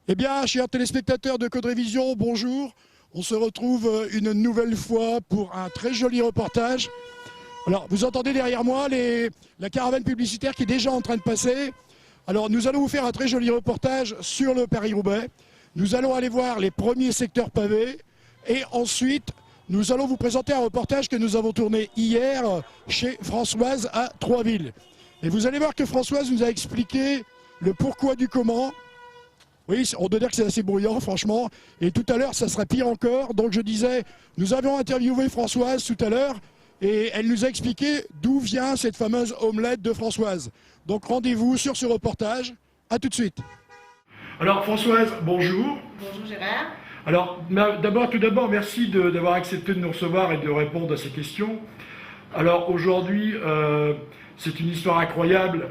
Eh bien, chers téléspectateurs de Caudrévision, bonjour. On se retrouve une nouvelle fois pour un très joli reportage. Alors, vous entendez derrière moi la caravane publicitaire qui est déjà en train de passer. Alors, nous allons vous faire un très joli reportage sur le Paris-Roubaix. Nous allons aller voir les premiers secteurs pavés. Et ensuite, nous allons vous présenter un reportage que nous avons tourné hier chez Françoise à Troisville. Et vous allez voir que Françoise nous a expliqué le pourquoi du comment. Oui, on doit dire que c'est assez bruyant, franchement. Et tout à l'heure, ça sera pire encore. Donc je disais, nous avions interviewé Françoise tout à l'heure et elle nous a expliqué d'où vient cette fameuse omelette de Françoise. Donc rendez-vous sur ce reportage. À tout de suite. Alors Françoise, bonjour. Bonjour Gérard. Alors tout d'abord, merci d'avoir accepté de nous recevoir et de répondre à ces questions. Alors aujourd'hui, c'est une histoire incroyable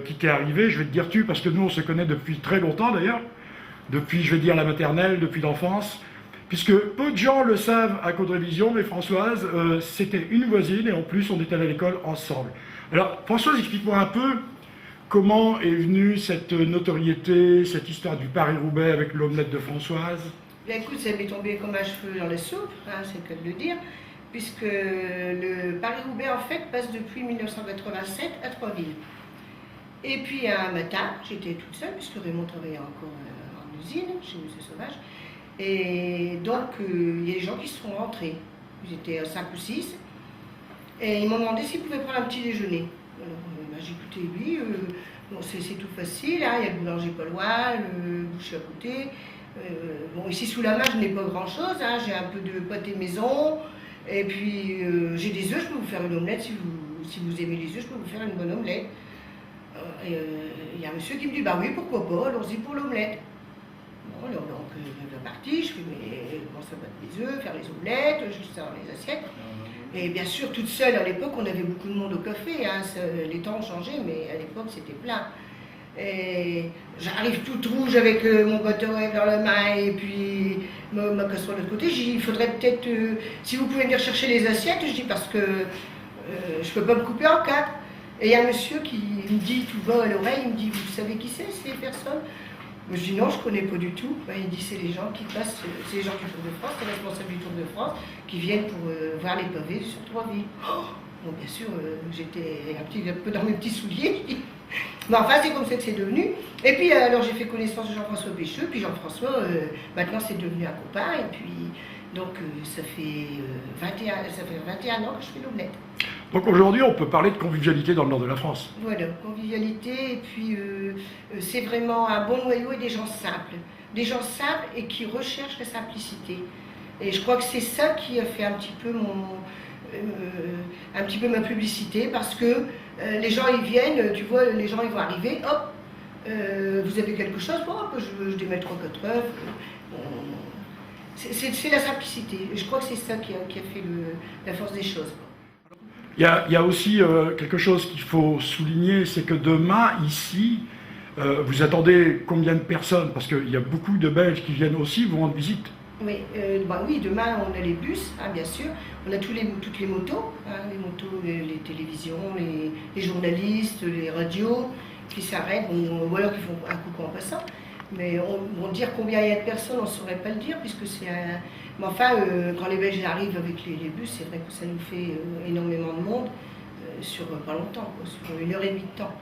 qui t'est arrivée. Je vais te dire tu parce que nous on se connaît depuis très longtemps d'ailleurs. Depuis, je vais dire, la maternelle, depuis l'enfance, puisque peu de gens le savent à Caudrévision, mais Françoise, c'était une voisine, et en plus, on était à l'école ensemble. Alors, Françoise, explique-moi un peu comment est venue cette notoriété, cette histoire du Paris-Roubaix avec l'omelette de Françoise. Bien écoute, ça m'est tombé comme un cheveu dans la soupe, hein, c'est le cas de le dire, puisque le Paris-Roubaix, en fait, passe depuis 1987 à Troisville. Et puis, un matin, j'étais toute seule, puisque Raymond travaillait encore usine, chez M. Sauvage. Et donc, il y a des gens qui sont rentrés. Ils étaient 5 ou 6. Et ils m'ont demandé s'ils pouvaient prendre un petit déjeuner. Alors, j'ai écouté, oui, bon, c'est tout facile. Hein, il y a le boulanger pas loin, le boucher à côté. Bon, ici, sous la main, je n'ai pas grand-chose. Hein, j'ai un peu de pâté maison. Et puis, j'ai des œufs, je peux vous faire une omelette. Si vous aimez les œufs, je peux vous faire une bonne omelette. Il y a un monsieur qui me dit, bah oui, pourquoi pas, allons-y pour l'omelette. Bon, alors, donc, je suis partie, je fais, mais comment ça battre les œufs, faire les omelettes, juste ça dans les assiettes. Et bien sûr, toute seule, à l'époque, on avait beaucoup de monde au café, hein, les temps ont changé, mais à l'époque, c'était plein. Et j'arrive toute rouge avec mon bâton dans la main et puis ma casserole de l'autre côté. Je dis, il faudrait peut-être, si vous pouvez venir chercher les assiettes, je dis, parce que je peux pas me couper en 4. Et il y a un monsieur qui me dit, tout bas à l'oreille, il me dit, vous savez qui c'est, ces personnes? Je dis non, je ne connais pas du tout. Il dit c'est les gens qui passent, c'est les gens du Tour de France, c'est les responsables du Tour de France, qui viennent pour voir les pavés sur Troisville. Oh bon, bien sûr, j'étais un peu dans mes petits souliers. Mais enfin, c'est comme ça que c'est devenu. Et puis, alors j'ai fait connaissance de Jean-François Pécheux, puis Jean-François, maintenant c'est devenu un copain, et puis, donc ça fait 21 ans que je fais l'omelette. Donc aujourd'hui, on peut parler de convivialité dans le nord de la France. Voilà, convivialité, et puis c'est vraiment un bon noyau et des gens simples. Des gens simples et qui recherchent la simplicité. Et je crois que c'est ça qui a fait un petit peu ma publicité, parce que les gens ils viennent, tu vois, les gens ils vont arriver, hop, vous avez quelque chose, bon, hop, je démêle 3-4 œufs. C'est la simplicité. Je crois que c'est ça qui a fait la force des choses. Il y a aussi quelque chose qu'il faut souligner, c'est que demain, ici, vous attendez combien de personnes? Parce qu'il y a beaucoup de Belges qui viennent aussi vous rendre visite. Oui, oui, demain on a les bus, hein, bien sûr. On a toutes les motos, hein, les motos, les télévisions, les journalistes, les radios qui s'arrêtent, ou alors qui font un coucou en passant. Mais dire combien il y a de personnes, on ne saurait pas le dire, puisque c'est un... Mais enfin, quand les Belges arrivent avec les bus, c'est vrai que ça nous fait énormément de monde sur pas longtemps, quoi, sur 1h30 de temps.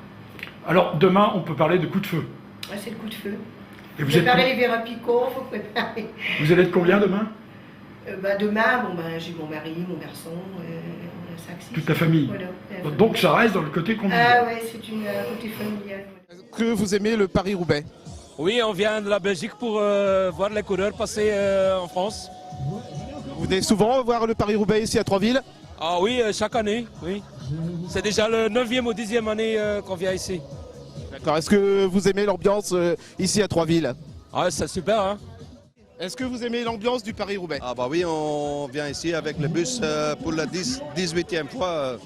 Alors, demain, on peut parler de coup de feu. Ouais, c'est le coup de feu. Et Faut préparer les verres à picot, il faut préparer. Vous allez être combien demain? Demain, j'ai mon mari, mon garçon, on a 5-6. Toute ta famille. Voilà. Donc ça reste dans le côté convivial. Ah ouais, c'est un côté familial. Est-ce que vous aimez le Paris-Roubaix? Oui, on vient de la Belgique pour voir les coureurs passer en France. Vous venez souvent voir le Paris-Roubaix ici à Troisville? Ah oui, chaque année, oui. C'est déjà le 9e ou 10e année qu'on vient ici. D'accord. Est-ce que vous aimez l'ambiance ici à Troisville? Ah, c'est super, hein. Est-ce que vous aimez l'ambiance du Paris-Roubaix? Ah bah oui, on vient ici avec le bus pour la 18e fois.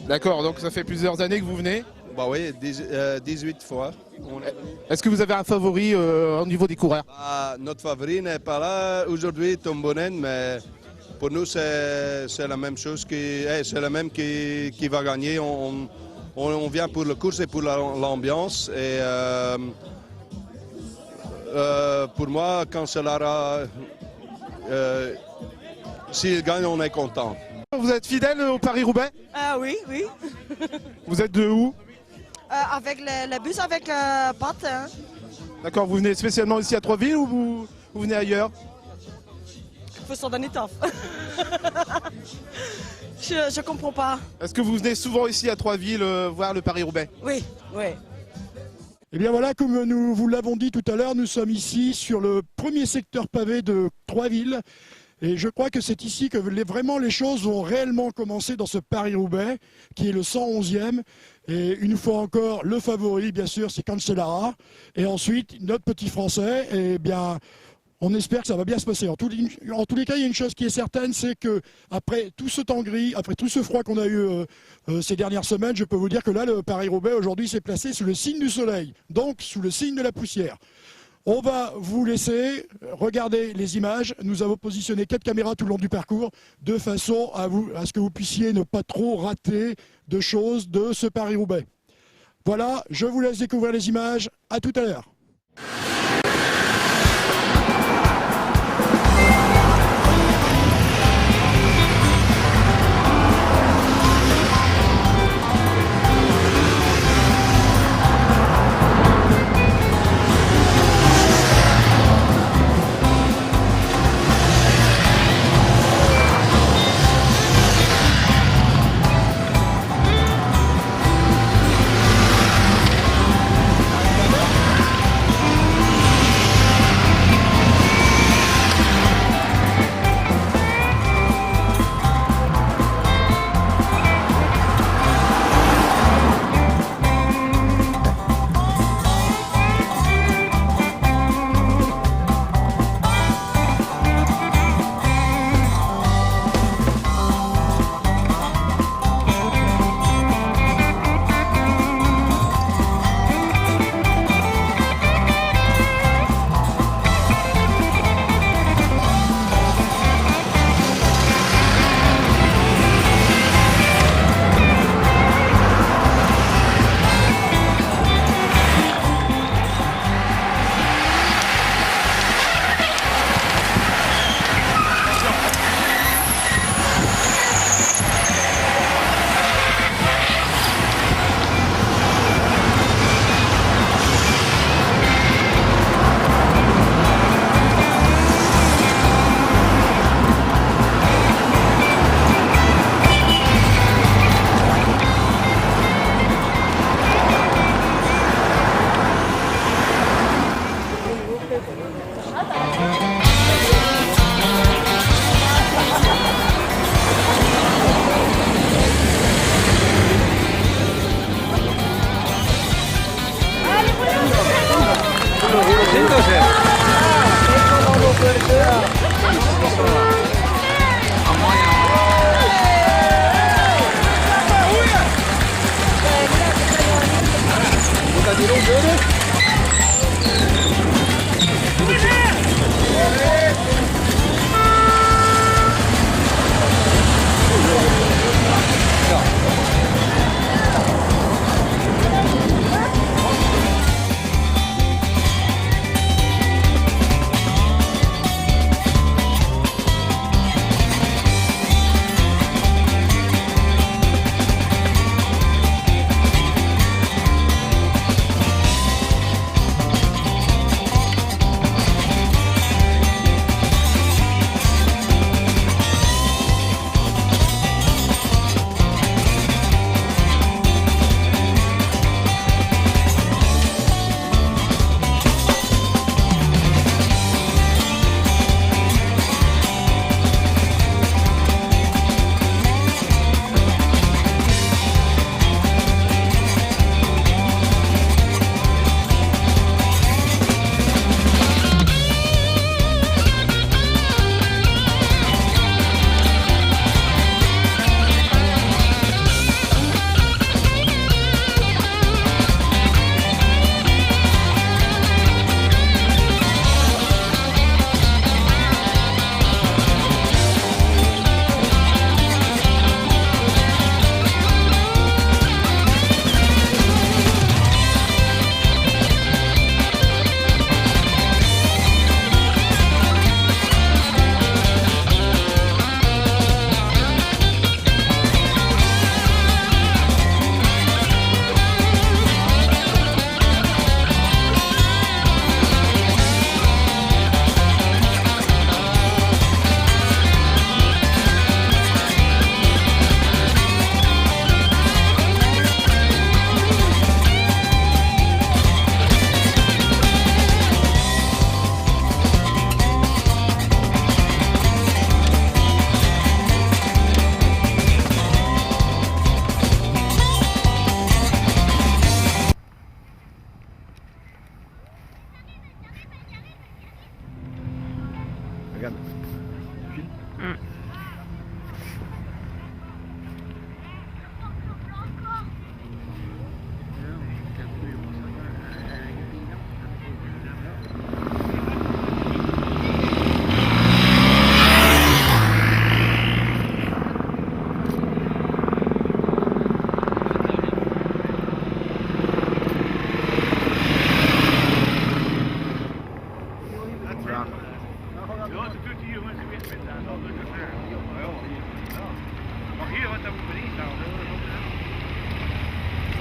D'accord, donc ça fait plusieurs années que vous venez? Bah oui, 18 fois. Est-ce que vous avez un favori au niveau des coureurs? Notre favori n'est pas là aujourd'hui, Tom Bonnen, mais pour nous c'est la même chose, c'est le même qui va gagner. On vient pour la course et pour l'ambiance. Et pour moi, Cancellara, s'il gagne, on est content. Vous êtes fidèle au Paris-Roubaix? Ah oui, oui. Vous êtes de où? Avec le bus avec Pat. Hein. D'accord, vous venez spécialement ici à Troisville ou vous venez ailleurs? Il faut s'en donner taf. Je comprends pas. Est-ce que vous venez souvent ici à Troisville voir le Paris-Roubaix? Oui, oui. Eh bien voilà, comme nous vous l'avons dit tout à l'heure, nous sommes ici sur le premier secteur pavé de Troisville. Et je crois que c'est ici que vraiment les choses vont réellement commencer dans ce Paris-Roubaix, qui est le 111e. Et une fois encore, le favori, bien sûr, c'est Cancellara. Et ensuite, notre petit Français, eh bien, on espère que ça va bien se passer. En tous les cas, il y a une chose qui est certaine, c'est qu'après tout ce temps gris, après tout ce froid qu'on a eu ces dernières semaines, je peux vous dire que là, le Paris-Roubaix, aujourd'hui, s'est placé sous le signe du soleil, donc sous le signe de la poussière. On va vous laisser regarder les images. Nous avons positionné 4 caméras tout le long du parcours de façon à ce que vous puissiez ne pas trop rater de choses de ce Paris-Roubaix. Voilà, je vous laisse découvrir les images. À tout à l'heure.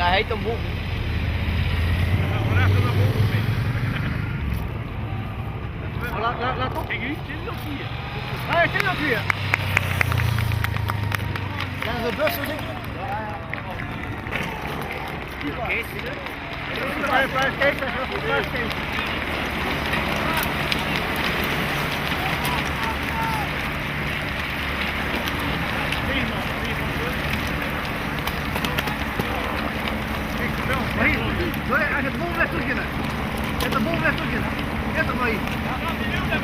hij heet dan Bob. Laat op. Kijk, zit hij nog hier? Hij zit nog hier. Zijn er bussen zitten? Oké, zit er. Blijf steken. Hij gaat de bol weg terug in. Zet de bol weg terug in. Zet hem maar in.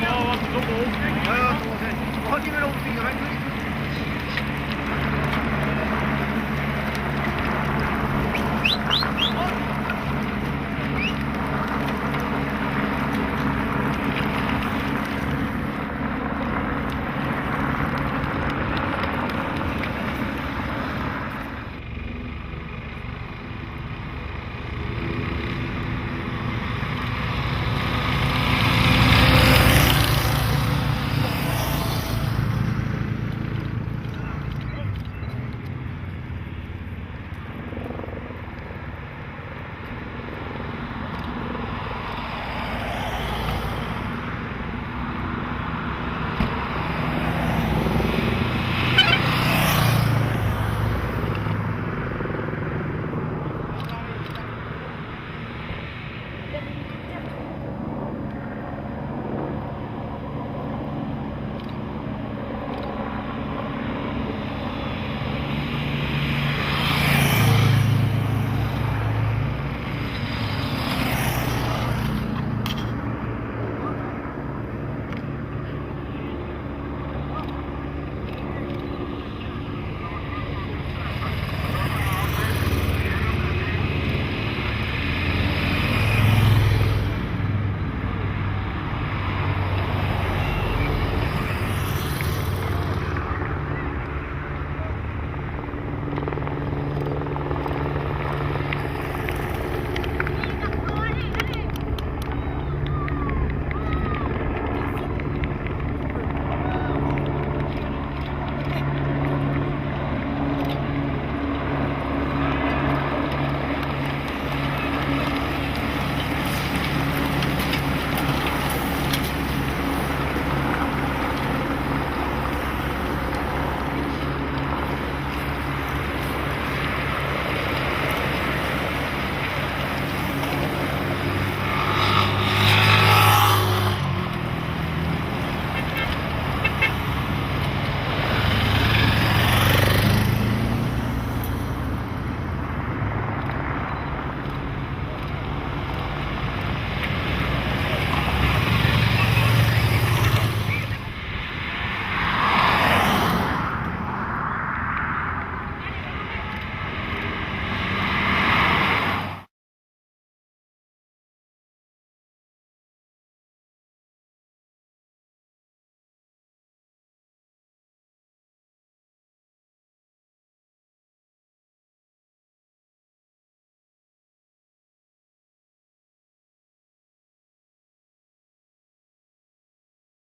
Ja, wat is op de hoofd. Ja, dat is wel. We gaan niet meer overvliegen.